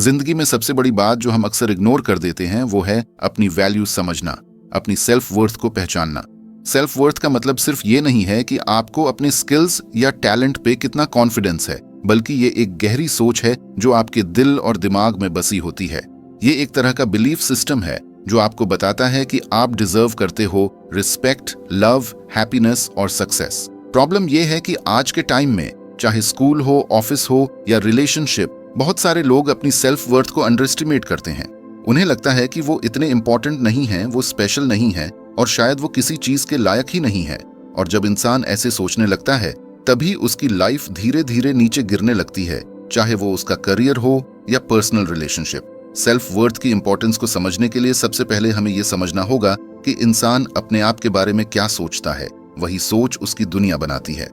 जिंदगी में सबसे बड़ी बात जो हम अक्सर इग्नोर कर देते हैं वो है अपनी वैल्यू समझना, अपनी सेल्फ वर्थ को पहचानना। सेल्फ वर्थ का मतलब सिर्फ ये नहीं है कि आपको अपने स्किल्स या टैलेंट पे कितना कॉन्फिडेंस है, बल्कि ये एक गहरी सोच है जो आपके दिल और दिमाग में बसी होती है। ये एक तरह का बिलीफ सिस्टम है जो आपको बताता है कि आप डिजर्व करते हो रिस्पेक्ट, लव, हैप्पीनेस और सक्सेस। प्रॉब्लम ये है कि आज के टाइम में चाहे स्कूल हो, ऑफिस हो या रिलेशनशिप, बहुत सारे लोग अपनी सेल्फ वर्थ को अंडर एस्टिमेट करते हैं। उन्हें लगता है कि वो इतने इंपॉर्टेंट नहीं हैं, वो स्पेशल नहीं है और शायद वो किसी चीज के लायक ही नहीं है। और जब इंसान ऐसे सोचने लगता है तभी उसकी लाइफ धीरे धीरे नीचे गिरने लगती है, चाहे वो उसका करियर हो या पर्सनल रिलेशनशिप। सेल्फ वर्थ की इंपॉर्टेंस को समझने के लिए सबसे पहले हमें ये समझना होगा कि इंसान अपने आप के बारे में क्या सोचता है, वही सोच उसकी दुनिया बनाती है।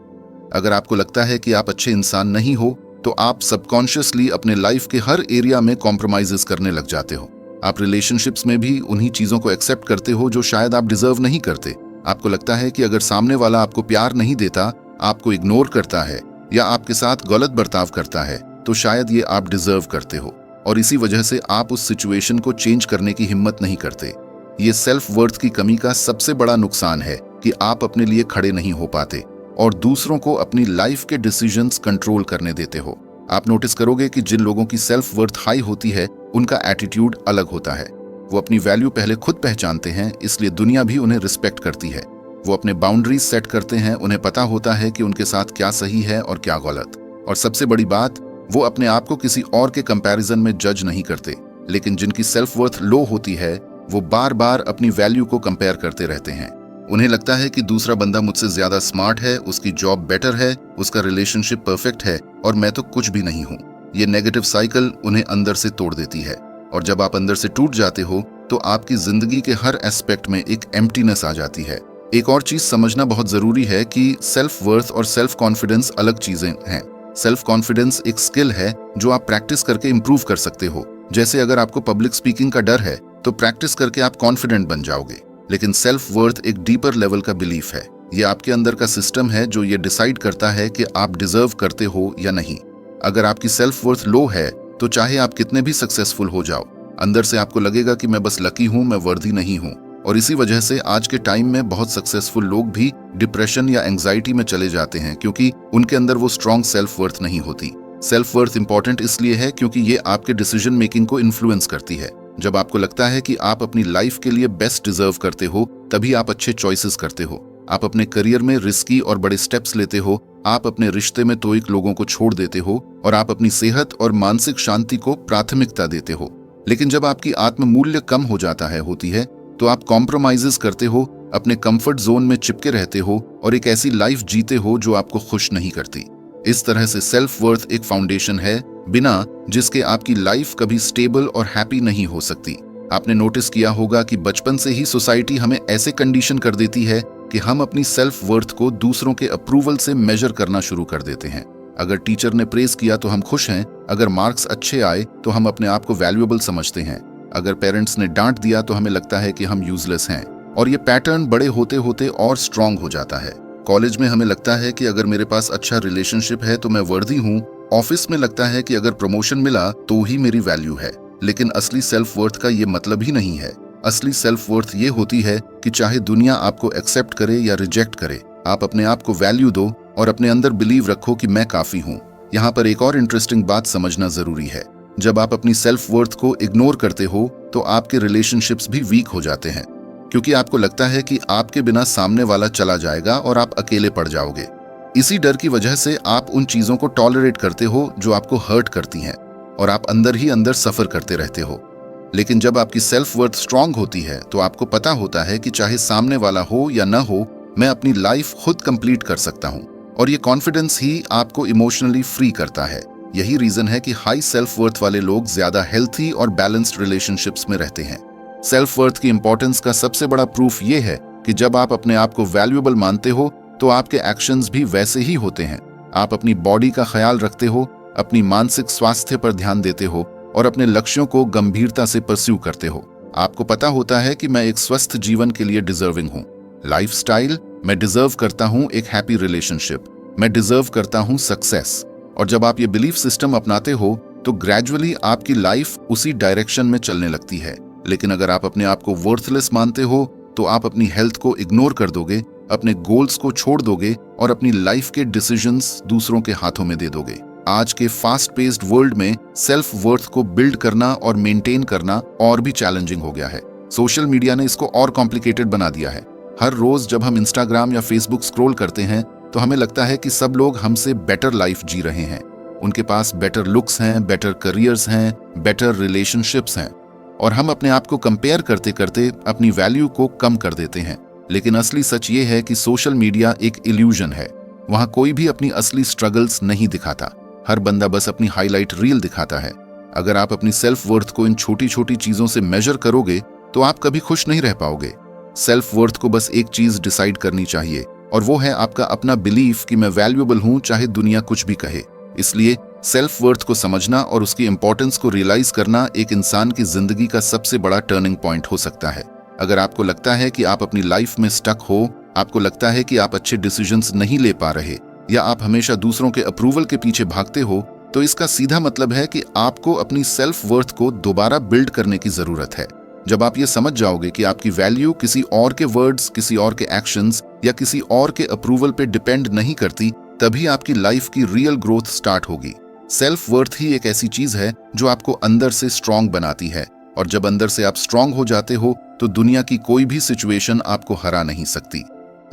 अगर आपको लगता है कि आप अच्छे इंसान नहीं हो तो आप सबकॉन्शियसली अपने लाइफ के हर एरिया में कॉम्प्रोमाइजेस करने लग जाते हो। आप रिलेशनशिप्स में भी उन्हीं चीजों को एक्सेप्ट करते हो जो शायद आप डिजर्व नहीं करते। आपको लगता है कि अगर सामने वाला आपको प्यार नहीं देता, आपको इग्नोर करता है या आपके साथ गलत बर्ताव करता है तो शायद ये आप डिजर्व करते हो, और इसी वजह से आप उस सिचुएशन को चेंज करने की हिम्मत नहीं करते। ये सेल्फ वर्थ की कमी का सबसे बड़ा नुकसान है कि आप अपने लिए खड़े नहीं हो पाते और दूसरों को अपनी लाइफ के डिसीजंस कंट्रोल करने देते हो। आप नोटिस करोगे कि जिन लोगों की सेल्फ वर्थ हाई होती है उनका एटीट्यूड अलग होता है। वो अपनी वैल्यू पहले खुद पहचानते हैं, इसलिए दुनिया भी उन्हें रिस्पेक्ट करती है। वो अपने बाउंड्रीज सेट करते हैं, उन्हें पता होता है कि उनके साथ क्या सही है और क्या गलत। और सबसे बड़ी बात, वो अपने आप को किसी और के कंपैरिजन में जज नहीं करते। लेकिन जिनकी सेल्फ वर्थ लो होती है वो बार बार अपनी वैल्यू को कंपेयर करते रहते हैं। उन्हें लगता है कि दूसरा बंदा मुझसे ज्यादा स्मार्ट है, उसकी जॉब बेटर है, उसका रिलेशनशिप परफेक्ट है और मैं तो कुछ भी नहीं हूँ। ये नेगेटिव साइकिल उन्हें अंदर से तोड़ देती है, और जब आप अंदर से टूट जाते हो तो आपकी जिंदगी के हर एस्पेक्ट में एक एम्प्टीनेस आ जाती है। एक और चीज समझना बहुत जरूरी है कि सेल्फ वर्थ और सेल्फ कॉन्फिडेंस अलग चीजें हैं। सेल्फ कॉन्फिडेंस एक स्किल है जो आप प्रैक्टिस करके इंप्रूव कर सकते हो। जैसे अगर आपको पब्लिक स्पीकिंग का डर है तो प्रैक्टिस करके आप कॉन्फिडेंट बन जाओगे। लेकिन सेल्फ वर्थ एक डीपर लेवल का बिलीफ है। ये आपके अंदर का सिस्टम है जो ये डिसाइड करता है कि आप डिजर्व करते हो या नहीं। अगर आपकी सेल्फ वर्थ लो है तो चाहे आप कितने भी सक्सेसफुल हो जाओ, अंदर से आपको लगेगा कि मैं बस लकी हूं, मैं वर्दी नहीं हूं। और इसी वजह से आज के टाइम में बहुत सक्सेसफुल लोग भी डिप्रेशन या एंग्जाइटी में चले जाते हैं, क्योंकि उनके अंदर वो स्ट्रॉन्ग सेल्फ वर्थ नहीं होती। सेल्फ वर्थ इंपॉर्टेंट इसलिए है क्योंकि ये आपके डिसीजन मेकिंग को इन्फ्लुएंस करती है। जब आपको लगता है कि आप अपनी लाइफ के लिए बेस्ट डिजर्व करते हो, तभी आप अच्छे चॉइसेस करते हो। आप अपने करियर में रिस्की और बड़े स्टेप्स लेते हो, आप अपने रिश्ते में तोइक लोगों को छोड़ देते हो और आप अपनी सेहत और मानसिक शांति को प्राथमिकता देते हो। लेकिन जब आपकी आत्म मूल्य कम हो जाता है तो आप कॉम्प्रोमाइजेस करते हो, अपने कंफर्ट जोन में चिपके रहते हो और एक ऐसी लाइफ जीते हो जो आपको खुश नहीं करती। इस तरह से सेल्फ वर्थ एक फाउंडेशन है बिना जिसके आपकी लाइफ कभी स्टेबल और हैप्पी नहीं हो सकती। आपने नोटिस किया होगा कि बचपन से ही सोसाइटी हमें ऐसे कंडीशन कर देती है कि हम अपनी सेल्फ वर्थ को दूसरों के अप्रूवल से मेजर करना शुरू कर देते हैं। अगर टीचर ने प्रेज किया तो हम खुश हैं, अगर मार्क्स अच्छे आए तो हम अपने आप को वैल्यूएबल समझते हैं, अगर पेरेंट्स ने डांट दिया तो हमें लगता है कि हम यूजलेस हैं। और ये पैटर्न बड़े होते होते और स्ट्रांग हो जाता है। कॉलेज में हमें लगता है कि अगर मेरे पास अच्छा रिलेशनशिप है तो मैं वर्दी हूँ। ऑफिस में लगता है कि अगर प्रमोशन मिला तो ही मेरी वैल्यू है। लेकिन असली सेल्फ वर्थ का ये मतलब ही नहीं है। असली सेल्फ वर्थ ये होती है कि चाहे दुनिया आपको एक्सेप्ट करे या रिजेक्ट करे, आप अपने आप को वैल्यू दो और अपने अंदर बिलीव रखो कि मैं काफी हूँ। यहाँ पर एक और इंटरेस्टिंग बात समझना जरूरी है। जब आप अपनी सेल्फ वर्थ को इग्नोर करते हो तो आपके रिलेशनशिप्स भी वीक हो जाते हैं, क्योंकि आपको लगता है कि आपके बिना सामने वाला चला जाएगा और आप अकेले पड़ जाओगे। इसी डर की वजह से आप उन चीजों को टॉलरेट करते हो जो आपको हर्ट करती हैं, और आप अंदर ही अंदर सफर करते रहते हो। लेकिन जब आपकी सेल्फ वर्थ स्ट्रांग होती है तो आपको पता होता है कि चाहे सामने वाला हो या न हो, मैं अपनी लाइफ खुद कंप्लीट कर सकता हूँ। और ये कॉन्फिडेंस ही आपको इमोशनली फ्री करता है। यही रीजन है कि हाई सेल्फ वर्थ वाले लोग ज्यादा हेल्थी और बैलेंस्ड रिलेशनशिप्स में रहते हैं। सेल्फ वर्थ की इंपॉर्टेंस का सबसे बड़ा प्रूफ ये है कि जब आप अपने आप को वैल्यूएबल मानते हो तो आपके एक्शंस भी वैसे ही होते हैं। आप अपनी बॉडी का ख्याल रखते हो, अपनी मानसिक स्वास्थ्य पर ध्यान देते हो और अपने लक्ष्यों को गंभीरता से परस्यू करते हो। आपको पता होता है कि मैं एक स्वस्थ जीवन के लिए डिजर्विंग हूँ। लाइफस्टाइल, मैं डिजर्व करता हूँ एक हैप्पी रिलेशनशिप, मैं डिजर्व करता हूँ सक्सेस। और जब आप ये बिलीफ सिस्टम अपनाते हो तो ग्रेजुअली आपकी लाइफ उसी डायरेक्शन में चलने लगती है। लेकिन अगर आप अपने आप को वर्थलेस मानते हो तो आप अपनी हेल्थ को इग्नोर कर दोगे, अपने गोल्स को छोड़ दोगे और अपनी लाइफ के डिसीजंस दूसरों के हाथों में दे दोगे। आज के फास्ट पेस्ड वर्ल्ड में सेल्फ वर्थ को बिल्ड करना और मेंटेन करना और भी चैलेंजिंग हो गया है। सोशल मीडिया ने इसको और कॉम्प्लिकेटेड बना दिया है। हर रोज जब हम इंस्टाग्राम या फेसबुक स्क्रॉल करते हैं तो हमें लगता है कि सब लोग हमसे बेटर लाइफ जी रहे हैं। उनके पास बेटर लुक्स हैं, बेटर करियर्स हैं, बेटर रिलेशनशिप्स हैं, और हम अपने आप को कंपेयर करते करते अपनी वैल्यू को कम कर देते हैं। लेकिन असली सच ये है कि सोशल मीडिया एक इल्यूजन है। वहां कोई भी अपनी असली स्ट्रगल्स नहीं दिखाता। हर बंदा बस अपनी हाईलाइट रील दिखाता है। अगर आप अपनी सेल्फ वर्थ को इन छोटी छोटी चीजों से मेजर करोगे तो आप कभी खुश नहीं रह पाओगे। सेल्फ वर्थ को बस एक चीज डिसाइड करनी चाहिए, और वो है आपका अपना बिलीफ कि मैं वैल्यूएबल हूं चाहे दुनिया कुछ भी कहे। इसलिए सेल्फ वर्थ को समझना और उसकी इंपॉर्टेंस को रियलाइज करना एक इंसान की जिंदगी का सबसे बड़ा टर्निंग पॉइंट हो सकता है। अगर आपको लगता है कि आप अपनी लाइफ में स्टक हो, आपको लगता है कि आप अच्छे डिसीजंस नहीं ले पा रहे, या आप हमेशा दूसरों के अप्रूवल के पीछे भागते हो, तो इसका सीधा मतलब है कि आपको अपनी सेल्फ वर्थ को दोबारा बिल्ड करने की जरूरत है। जब आप ये समझ जाओगे कि आपकी वैल्यू किसी और के वर्ड्स, किसी और के एक्शंस या किसी और के अप्रूवल पे डिपेंड नहीं करती, तभी आपकी लाइफ की रियल ग्रोथ स्टार्ट होगी। सेल्फ वर्थ ही एक ऐसी चीज है जो आपको अंदर से स्ट्रांग बनाती है, और जब अंदर से आप स्ट्रांग हो जाते हो तो दुनिया की कोई भी सिचुएशन आपको हरा नहीं सकती।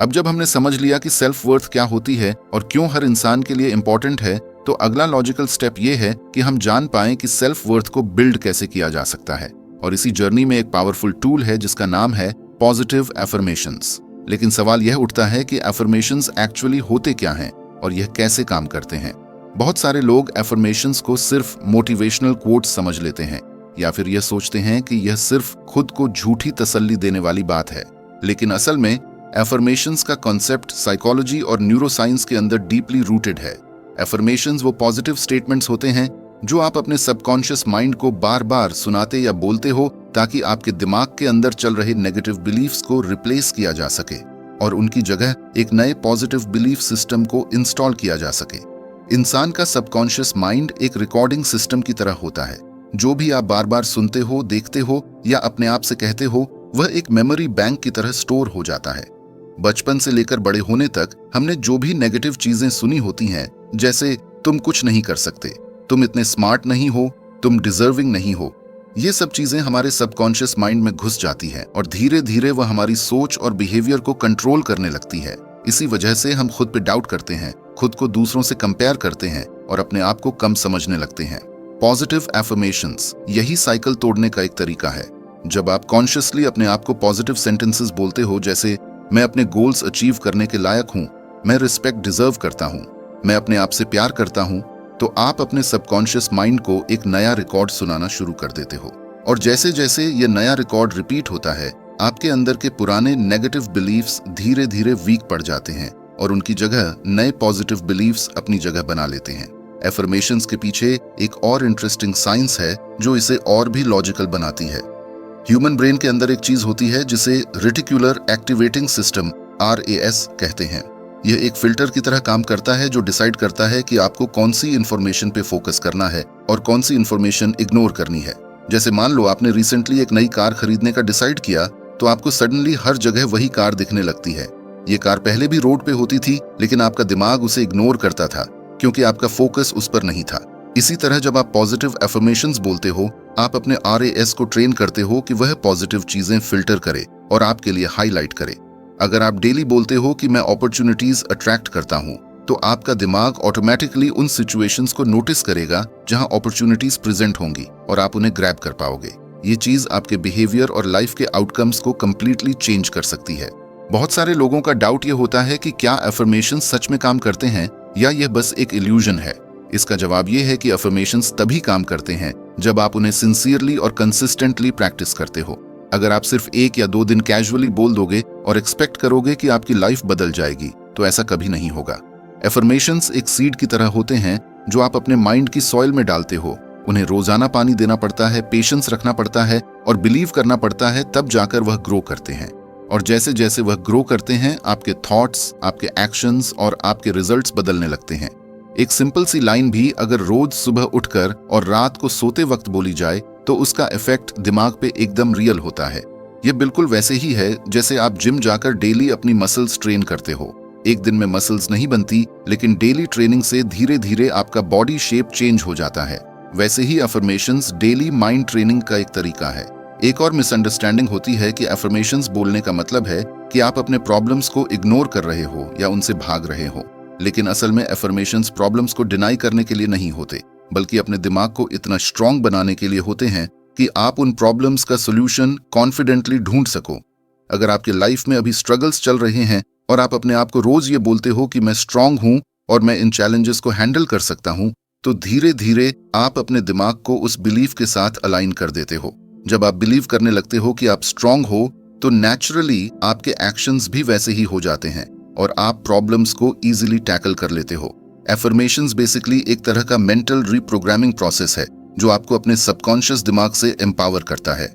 अब जब हमने समझ लिया कि सेल्फ वर्थ क्या होती है और क्यों हर इंसान के लिए इंपॉर्टेंट है, तो अगला लॉजिकल स्टेप ये है कि हम जान पाएं कि सेल्फ वर्थ को बिल्ड कैसे किया जा सकता है। और इसी जर्नी में एक पावरफुल टूल है जिसका नाम है पॉजिटिव एफर्मेशंस। लेकिन सवाल यह उठता है कि एफर्मेशंस एक्चुअली होते क्या हैं और यह कैसे काम करते हैं। बहुत सारे लोग एफर्मेशंस को सिर्फ मोटिवेशनल कोट्स समझ लेते हैं, या फिर यह सोचते हैं कि यह सिर्फ खुद को झूठी तसल्ली देने वाली बात है। लेकिन असल में एफर्मेशंस का कॉन्सेप्ट साइकोलॉजी और न्यूरोसाइंस के अंदर डीपली रूटेड है। एफर्मेशंस वो पॉजिटिव स्टेटमेंट्स होते हैं जो आप अपने सबकॉन्शियस माइंड को बार बार सुनाते या बोलते हो, ताकि आपके दिमाग के अंदर चल रहे नेगेटिव बिलीफ्स को रिप्लेस किया जा सके और उनकी जगह एक नए पॉजिटिव बिलीफ सिस्टम को इंस्टॉल किया जा सके। इंसान का सबकॉन्शियस माइंड एक रिकॉर्डिंग सिस्टम की तरह होता है। जो भी आप बार बार सुनते हो, देखते हो या अपने आप से कहते हो, वह एक मेमोरी बैंक की तरह स्टोर हो जाता है। बचपन से लेकर बड़े होने तक हमने जो भी नेगेटिव चीजें सुनी होती हैं, जैसे तुम कुछ नहीं कर सकते, तुम इतने स्मार्ट नहीं हो, तुम डिजर्विंग नहीं हो, ये सब चीजें हमारे सबकॉन्शियस माइंड में घुस जाती हैं और धीरे धीरे वह हमारी सोच और बिहेवियर को कंट्रोल करने लगती है। इसी वजह से हम खुद पे डाउट करते हैं, खुद को दूसरों से कंपेयर करते हैं और अपने आप को कम समझने लगते हैं। पॉजिटिव एफर्मेशंस यही साइकिल तोड़ने का एक तरीका है। जब आप कॉन्शियसली अपने आप को पॉजिटिव सेंटेंसेस बोलते हो, जैसे मैं अपने गोल्स अचीव करने के लायक हूँ, मैं रिस्पेक्ट डिजर्व करता हूँ, मैं अपने आप से प्यार करता हूँ, तो आप अपने सबकॉन्शियस माइंड को एक नया रिकॉर्ड सुनाना शुरू कर देते हो। और जैसे जैसे ये नया रिकॉर्ड रिपीट होता है, आपके अंदर के पुराने नेगेटिव बिलीफ्स धीरे धीरे वीक पड़ जाते हैं और उनकी जगह नए पॉजिटिव बिलीफ्स अपनी जगह बना लेते हैं। एफर्मेशंस के पीछे एक और इंटरेस्टिंग साइंस है जो इसे और भी लॉजिकल बनाती है। ह्यूमन ब्रेन के अंदर एक चीज होती है जिसे रेटिकुलर एक्टिवेटिंग सिस्टम RAS कहते हैं। यह एक फिल्टर की तरह काम करता है जो डिसाइड करता है कि आपको कौन सी इंफॉर्मेशन पे फोकस करना है और कौन सी इंफॉर्मेशन इग्नोर करनी है। जैसे मान लो आपने रिसेंटली एक नई कार खरीदने का डिसाइड किया, तो आपको सडनली हर जगह वही कार दिखने लगती है। ये कार पहले भी रोड पे होती थी, लेकिन आपका दिमाग उसे इग्नोर करता था क्योंकि आपका फोकस उस पर नहीं था। इसी तरह जब आप पॉजिटिव एफर्मेशंस बोलते हो, आप अपने RAS को ट्रेन करते हो कि वह पॉजिटिव चीजें फिल्टर करे और आपके लिए हाईलाइट करे। अगर आप डेली बोलते हो कि मैं अपॉर्चुनिटीज अट्रैक्ट करता हूँ, तो आपका दिमाग ऑटोमेटिकली उन सिचुएशंस को नोटिस करेगा जहां अपॉर्चुनिटीज प्रेजेंट होंगी और आप उन्हें ग्रैब कर पाओगे। ये चीज आपके बिहेवियर और लाइफ के आउटकम्स को कंप्लीटली चेंज कर सकती है। बहुत सारे लोगों का डाउट ये होता है कि क्या एफर्मेशंस सच में काम करते हैं या यह बस एक इल्यूजन है। इसका जवाब ये है कि एफर्मेशंस तभी काम करते हैं जब आप उन्हें सिंसियरली और कंसिस्टेंटली प्रैक्टिस करते हो। अगर आप सिर्फ 1 या 2 दिन कैजुअली बोल दोगे और एक्सपेक्ट करोगे कि आपकी लाइफ बदल जाएगी, तो ऐसा कभी नहीं होगा। एफर्मेशंस एक सीड की तरह होते हैं जो आप अपने माइंड की सॉइल में डालते हो। उन्हें रोजाना पानी देना पड़ता है, पेशेंस रखना पड़ता है और बिलीव करना पड़ता है, तब जाकर वह ग्रो करते हैं। और जैसे जैसे वह ग्रो करते हैं, आपके थॉट्स, आपके एक्शंस और आपके रिजल्ट्स बदलने लगते हैं। एक सिंपल सी लाइन भी अगर रोज सुबह उठकर और रात को सोते वक्त बोली जाए तो उसका इफेक्ट दिमाग पे एकदम रियल होता है। ये बिल्कुल वैसे ही है जैसे आप जिम जाकर डेली अपनी मसल्स ट्रेन करते हो। एक दिन में मसल्स नहीं बनती, लेकिन डेली ट्रेनिंग से धीरे धीरे आपका बॉडी शेप चेंज हो जाता है। वैसे ही अफर्मेशंस डेली माइंड ट्रेनिंग का एक तरीका है। एक और मिसअंडरस्टैंडिंग होती है कि अफर्मेशंस बोलने का मतलब है कि आप अपने प्रॉब्लम्स को इग्नोर कर रहे हो या उनसे भाग रहे हो। लेकिन असल में अफर्मेशंस प्रॉब्लम्स को डिनाई करने के लिए नहीं होते, बल्कि अपने दिमाग को इतना स्ट्रांग बनाने के लिए होते हैं कि आप उन प्रॉब्लम्स का सोल्यूशन कॉन्फिडेंटली ढूंढ सको। अगर आपके लाइफ में अभी स्ट्रगल्स चल रहे हैं और आप अपने आप को रोज ये बोलते हो कि मैं स्ट्रांग हूं और मैं इन चैलेंजेस को हैंडल कर सकता हूं, तो धीरे धीरे आप अपने दिमाग को उस बिलीफ के साथ अलाइन कर देते हो। जब आप बिलीव करने लगते हो कि आप स्ट्रांग हो, तो नेचुरली आपके एक्शंस भी वैसे ही हो जाते हैं और आप प्रॉब्लम्स को इजीली टैकल कर लेते हो। एफर्मेशंस बेसिकली एक तरह का मेंटल रीप्रोग्रामिंग प्रोसेस है जो आपको अपने सबकॉन्शियस दिमाग से एम्पावर करता है।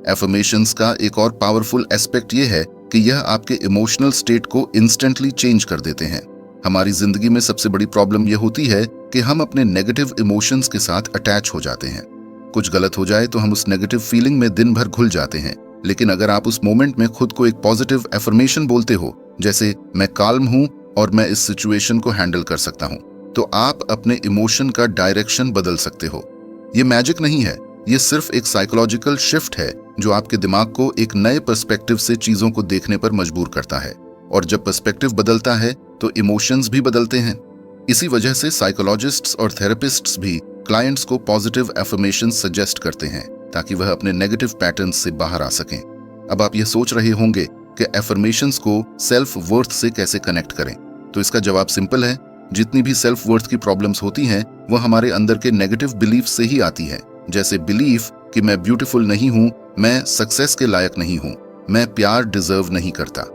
एफर्मेशंस का एक और पावरफुल एस्पेक्ट ये है कि यह आपके इमोशनल स्टेट को इंस्टेंटली चेंज कर देते हैं। हमारी जिंदगी में सबसे बड़ी प्रॉब्लम यह होती है कि हम अपने नेगेटिव इमोशंस के साथ अटैच हो जाते हैं। कुछ गलत हो जाए तो हम उस नेगेटिव फीलिंग में दिन भर घुल जाते हैं। लेकिन अगर आप उस मोमेंट में खुद को एक पॉजिटिव एफर्मेशन बोलते हो, जैसे मैं काल्म हूं और मैं इस सिचुएशन को हैंडल कर सकता हूं, तो आप अपने इमोशन का डायरेक्शन बदल सकते हो। ये मैजिक नहीं है, ये सिर्फ एक साइकोलॉजिकल शिफ्ट है जो आपके दिमाग को एक नए पर्सपेक्टिव से चीजों को देखने पर मजबूर करता है। और जब पर्सपेक्टिव बदलता है तो इमोशंस भी बदलते हैं। इसी वजह से साइकोलॉजिस्ट्स और थेरेपिस्ट्स भी क्लाइंट्स को पॉजिटिव एफर्मेशन सजेस्ट करते हैं ताकि वह अपने नेगेटिव पैटर्न्स से बाहर आ सकें। अब आप ये सोच रहे होंगे कि एफर्मेशंस को सेल्फ वर्थ से कैसे कनेक्ट करें, तो इसका जवाब सिंपल है। जितनी भी सेल्फ वर्थ की प्रॉब्लम्स होती हैं वो हमारे अंदर के नेगेटिव बिलीफ से ही आती है। जैसे बिलीफ कि मैं ब्यूटीफुल नहीं हूं, मैं सक्सेस के लायक नहीं हूं, मैं प्यार डिजर्व नहीं करता।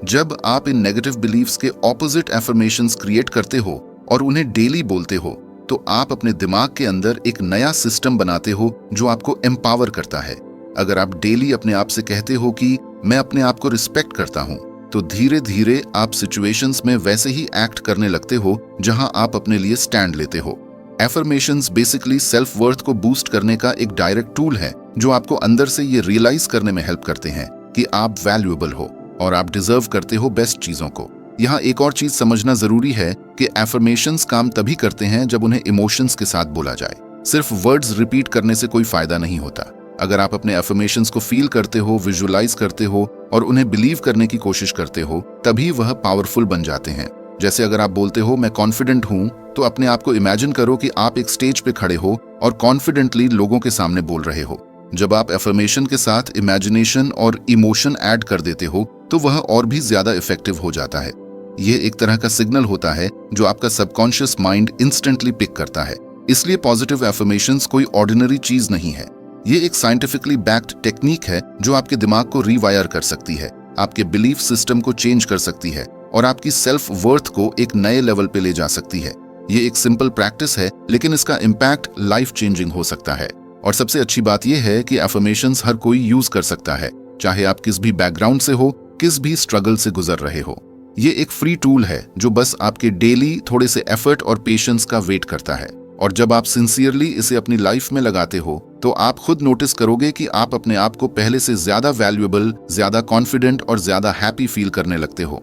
जब आप इन नेगेटिव बिलीफ्स के ऑपोजिट एफर्मेशंस क्रिएट करते हो और उन्हें डेली बोलते हो, तो आप अपने दिमाग के अंदर एक नया सिस्टम बनाते हो जो आपको एम्पावर करता है। अगर आप डेली अपने आप से कहते हो कि मैं अपने आप को रिस्पेक्ट करता हूं, तो धीरे धीरे आप सिचुएशंस में वैसे ही एक्ट करने लगते हो जहां आप अपने लिए स्टैंड लेते हो। एफर्मेशंस बेसिकली सेल्फ वर्थ को बूस्ट करने का एक डायरेक्ट टूल है जो आपको अंदर से ये रियलाइज करने में हेल्प करते हैं कि आप वैल्यूएबल हो और आप डिजर्व करते हो बेस्ट चीजों को। यहाँ एक और चीज समझना जरूरी है कि एफर्मेशंस काम तभी करते हैं जब उन्हें इमोशंस के साथ बोला जाए। सिर्फ वर्ड्स रिपीट करने से कोई फायदा नहीं होता। अगर आप अपने एफर्मेशंस को फील करते हो, विजुअलाइज करते हो और उन्हें बिलीव करने की कोशिश करते हो, तभी वह पावरफुल बन जाते हैं। जैसे अगर आप बोलते हो मैं कॉन्फिडेंट हूं, तो अपने आप को इमेजिन करो कि आप एक स्टेज पे खड़े हो और कॉन्फिडेंटली लोगों के सामने बोल रहे हो। जब आप एफर्मेशन के साथ इमेजिनेशन और इमोशन ऐड कर देते हो तो वह और भी ज्यादा इफेक्टिव हो जाता है। यह एक तरह का सिग्नल होता है जो आपका सबकॉन्शियस माइंड इंस्टेंटली पिक करता है। इसलिए पॉजिटिव एफर्मेशंस कोई ऑर्डिनरी चीज नहीं है। ये एक साइंटिफिकली बैक्ड टेक्निक है जो आपके दिमाग को रीवायर कर सकती है, आपके बिलीफ सिस्टम को चेंज कर सकती है और आपकी सेल्फ वर्थ को एक नए लेवल पे ले जा सकती है। ये एक सिंपल प्रैक्टिस है, लेकिन इसका इम्पैक्ट लाइफ चेंजिंग हो सकता है। और सबसे अच्छी बात यह है कि एफर्मेशंस हर कोई यूज कर सकता है, चाहे आप किस भी बैकग्राउंड से हो, किस भी स्ट्रगल से गुजर रहे हो। ये एक फ्री टूल है जो बस आपके डेली थोड़े से एफर्ट और पेशेंस का वेट करता है। और जब आप सिंसियरली इसे अपनी लाइफ में लगाते हो तो आप खुद नोटिस करोगे कि आप अपने आप को पहले से ज्यादा वैल्यूएबल, ज्यादा कॉन्फिडेंट और ज्यादा हैप्पी फील करने लगते हो।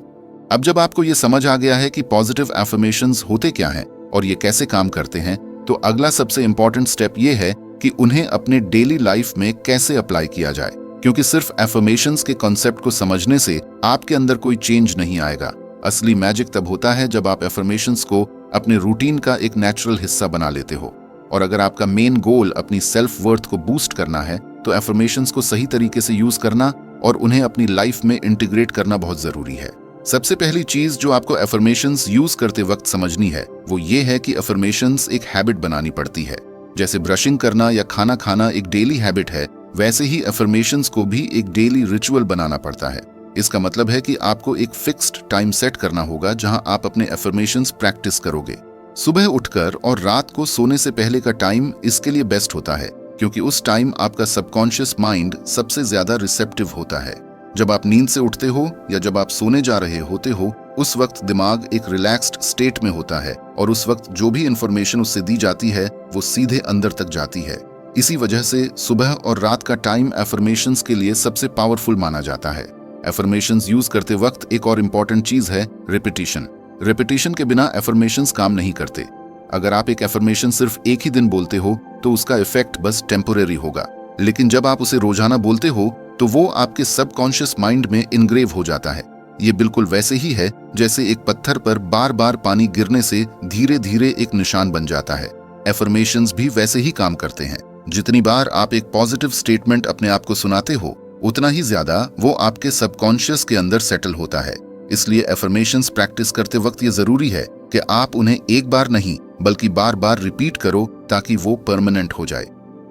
अब जब आपको ये समझ आ गया है कि पॉजिटिव एफर्मेशंस होते क्या हैं और ये कैसे काम करते हैं, तो अगला सबसे इंपॉर्टेंट स्टेप ये है कि उन्हें अपने डेली लाइफ में कैसे अप्लाई किया जाए। क्योंकि सिर्फ एफर्मेशंस के कॉन्सेप्ट को समझने से आपके अंदर कोई चेंज नहीं आएगा। असली मैजिक तब होता है जब आप एफर्मेशंस को अपने रूटीन का एक नेचुरल हिस्सा बना लेते हो। और अगर आपका मेन गोल अपनी सेल्फ वर्थ को बूस्ट करना है, तो एफर्मेशंस को सही तरीके से यूज करना और उन्हें अपनी लाइफ में इंटीग्रेट करना बहुत जरूरी है। सबसे पहली चीज जो आपको एफर्मेशंस यूज करते वक्त समझनी है वो ये है कि एफर्मेशंस एक हैबिट बनानी पड़ती है। जैसे ब्रशिंग करना या खाना खाना एक डेली हैबिट है, वैसे ही एफर्मेशंस को भी एक डेली रिचुअल बनाना पड़ता है। इसका मतलब है कि आपको एक फिक्स्ड टाइम सेट करना होगा जहां आप अपने एफर्मेशंस प्रैक्टिस करोगे। सुबह उठकर और रात को सोने से पहले का टाइम इसके लिए बेस्ट होता है, क्योंकि उस टाइम आपका सबकॉन्शियस माइंड सबसे ज्यादा रिसेप्टिव होता है। जब आप नींद से उठते हो या जब आप सोने जा रहे होते हो, उस वक्त दिमाग एक रिलैक्स्ड स्टेट में होता है और उस वक्त जो भी इंफॉर्मेशन उससे दी जाती है वो सीधे अंदर तक जाती है। इसी वजह से सुबह और रात का टाइम एफर्मेशंस के लिए सबसे पावरफुल माना जाता है। एफर्मेशंस यूज करते वक्त एक और इम्पॉर्टेंट चीज है रिपीटिशन। रिपीटिशन के बिना एफर्मेशंस काम नहीं करते। अगर आप एक एफर्मेशन सिर्फ एक ही दिन बोलते हो तो उसका इफेक्ट बस टेम्पोरेरी होगा, लेकिन जब आप उसे रोजाना बोलते हो तो वो आपके सबकॉन्शियस माइंड में इनग्रेव हो जाता है। ये बिल्कुल वैसे ही है जैसे एक पत्थर पर बार बार पानी गिरने से धीरे धीरे एक निशान बन जाता है। एफर्मेशंस भी वैसे ही काम करते हैं। जितनी बार आप एक पॉजिटिव स्टेटमेंट अपने आप को सुनाते हो उतना ही ज्यादा वो आपके सबकॉन्शियस के अंदर सेटल होता है। इसलिए एफर्मेशंस प्रैक्टिस करते वक्त ये जरूरी है कि आप उन्हें एक बार नहीं बल्कि बार बार रिपीट करो ताकि वो परमानेंट हो जाए।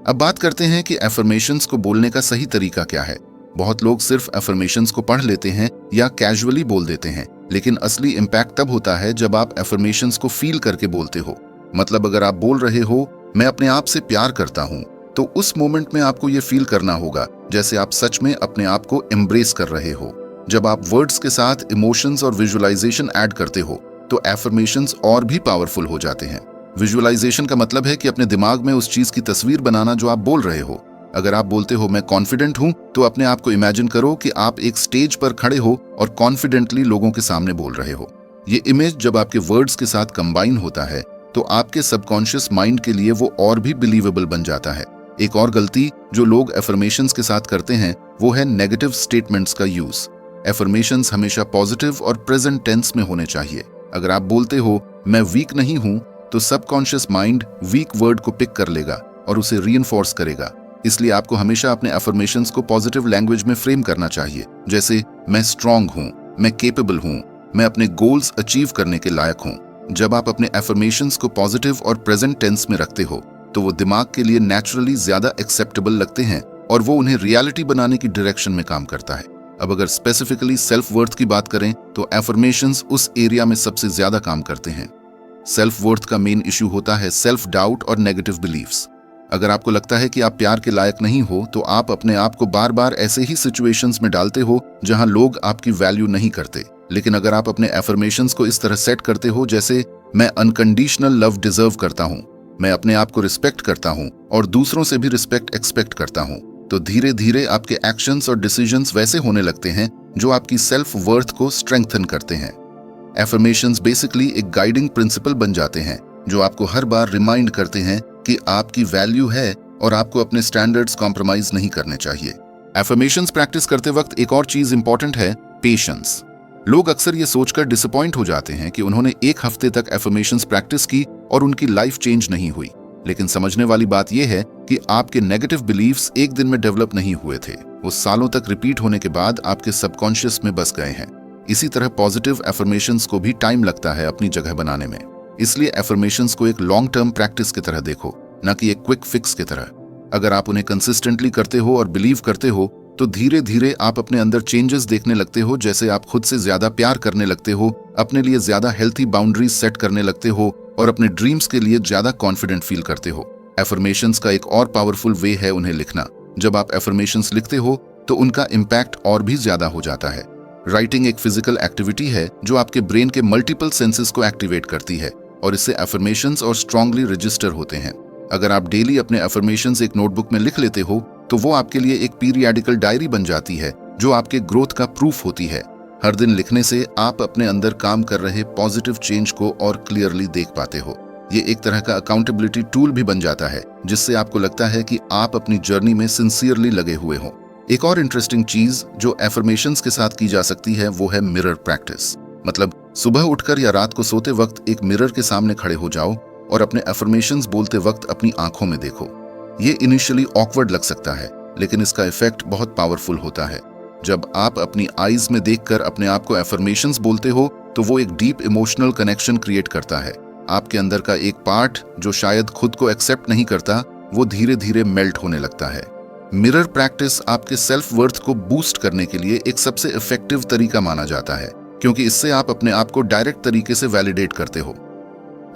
अब बात करते हैं कि एफर्मेशंस को बोलने का सही तरीका क्या है। बहुत लोग सिर्फ एफर्मेशंस को पढ़ लेते हैं या कैजुअली बोल देते हैं, लेकिन असली इम्पैक्ट तब होता है जब आप एफर्मेशंस को फील करके बोलते हो। मतलब अगर आप बोल रहे हो मैं अपने आप से प्यार करता हूं, तो उस मोमेंट में आपको ये फील करना होगा जैसे आप सच में अपने आप को एम्ब्रेस कर रहे हो। जब आप वर्ड्स के साथ इमोशंस और विजुअलाइजेशन ऐड करते हो तो एफर्मेशंस और भी पावरफुल हो जाते हैं। विजुअलाइजेशन का मतलब है कि अपने दिमाग में उस चीज की तस्वीर बनाना जो आप बोल रहे हो। अगर आप बोलते हो मैं कॉन्फिडेंट हूं, तो अपने आप को इमेजिन करो कि आप एक स्टेज पर खड़े हो और कॉन्फिडेंटली लोगों के सामने बोल रहे हो। ये इमेज जब आपके वर्ड्स के साथ कंबाइन होता है तो आपके सबकॉन्शियस माइंड के लिए वो और भी बिलीवेबल बन जाता है। एक और गलती जो लोग एफर्मेशंस के साथ करते हैं वो है नेगेटिव स्टेटमेंट्स का यूज। एफर्मेशंस हमेशा पॉजिटिव और प्रेजेंट टेंस में होने चाहिए। अगर आप बोलते हो मैं वीक नहीं हूं, तो सबकॉन्शियस माइंड वीक वर्ड को पिक कर लेगा और उसे रीइंफोर्स करेगा। इसलिए आपको हमेशा अपने एफर्मेशंस को पॉजिटिव लैंग्वेज में फ्रेम करना चाहिए, जैसे मैं स्ट्रांग हूं, मैं केपेबल हूं, मैं अपने गोल्स अचीव करने के लायक हूं। जब आप अपने एफर्मेशंस को पॉजिटिव और प्रेजेंट टेंस में रखते हो तो वो दिमाग के लिए नेचुरली ज्यादा एक्सेप्टेबल लगते हैं और वो उन्हें रियलिटी बनाने की डायरेक्शन में काम करता है। अब अगर स्पेसिफिकली सेल्फ वर्थ की बात करें तो एफर्मेशंस उस एरिया में सबसे ज्यादा काम करते हैं। सेल्फ वर्थ का मेन इश्यू होता है सेल्फ डाउट और नेगेटिव बिलीव्स। अगर आपको लगता है कि आप प्यार के लायक नहीं हो तो आप अपने आप को बार बार ऐसे ही सिचुएशंस में डालते हो जहां लोग आपकी वैल्यू नहीं करते। लेकिन अगर आप अपने एफर्मेशंस को इस तरह सेट करते हो जैसे मैं अनकंडीशनल लव डिजर्व करता हूं, मैं अपने आप को रिस्पेक्ट करता हूं और दूसरों से भी रिस्पेक्ट एक्सपेक्ट करता हूं, तो धीरे धीरे आपके एक्शंस और डिसीजंस वैसे होने लगते हैं जो आपकी सेल्फ वर्थ को स्ट्रेंथन करते हैं। एफर्मेशंस बेसिकली एक गाइडिंग प्रिंसिपल बन जाते हैं जो आपको हर बार रिमाइंड करते हैं कि आपकी वैल्यू है और आपको अपने स्टैंडर्ड्स कॉम्प्रोमाइज नहीं करने चाहिए। एफर्मेशंस प्रैक्टिस करते वक्त एक और चीज इंपॉर्टेंट है, पेशेंस। लोग अक्सर ये सोचकर डिसअपॉइंट हो जाते हैं कि उन्होंने एक हफ्ते तक एफर्मेशंस प्रैक्टिस की और उनकी लाइफ चेंज नहीं हुई। लेकिन समझने वाली बात यह है कि आपके नेगेटिव बिलीव्स एक दिन में डेवलप नहीं हुए थे, वो सालों तक रिपीट होने के बाद आपके सबकॉन्शियस में बस गए हैं। इसी तरह पॉजिटिव एफर्मेशंस को भी टाइम लगता है अपनी जगह बनाने में। इसलिए एफर्मेशंस को एक लॉन्ग टर्म प्रैक्टिस की तरह देखो, न कि एक क्विक फिक्स की तरह। अगर आप उन्हें कंसिस्टेंटली करते हो और बिलीव करते हो तो धीरे धीरे आप अपने अंदर चेंजेस देखने लगते हो, जैसे आप खुद से ज्यादा प्यार करने लगते हो, अपने लिए ज्यादा हेल्थी बाउंड्रीज सेट करने लगते हो और अपने ड्रीम्स के लिए ज्यादा कॉन्फिडेंट फील करते हो। एफर्मेशंस का एक और पावरफुल वे है उन्हें लिखना। जब आप एफर्मेशंस लिखते हो तो उनका इम्पैक्ट और भी ज्यादा हो जाता है। राइटिंग एक फिजिकल एक्टिविटी है जो आपके ब्रेन के मल्टीपल सेंसेस को एक्टिवेट करती है और इससे एफर्मेशंस और स्ट्रांगली रजिस्टर होते हैं। अगर आप डेली अपने एफर्मेशंस एक नोटबुक में लिख लेते हो तो वो आपके लिए एक पीरियडिकल डायरी बन जाती है जो आपके ग्रोथ का प्रूफ होती है। हर दिन लिखने से आप अपने अंदर काम कर रहे पॉजिटिव चेंज को और क्लियरली देख पाते हो। ये एक तरह का अकाउंटेबिलिटी टूल भी बन जाता है जिससे आपको लगता है कि आप अपनी जर्नी में सिंसियरली लगे हुए हो। एक और इंटरेस्टिंग चीज जो एफर्मेशंस के साथ की जा सकती है वो है मिरर प्रैक्टिस। मतलब सुबह उठकर या रात को सोते वक्त एक मिरर के सामने खड़े हो जाओ और अपने एफर्मेशंस बोलते वक्त अपनी आंखों में देखो। ये इनिशियली ऑकवर्ड लग सकता है, लेकिन इसका इफेक्ट बहुत पावरफुल होता है। जब आप अपनी आईज में देखकर अपने आप को एफर्मेशंस बोलते हो तो वो एक डीप इमोशनल कनेक्शन क्रिएट करता है। आपके अंदर का एक पार्ट जो शायद खुद को एक्सेप्ट नहीं करता वो धीरे धीरे मेल्ट होने लगता है। मिरर प्रैक्टिस आपके सेल्फ वर्थ को बूस्ट करने के लिए एक सबसे इफेक्टिव तरीका माना जाता है, क्योंकि इससे आप अपने आप को डायरेक्ट तरीके से वैलिडेट करते हो।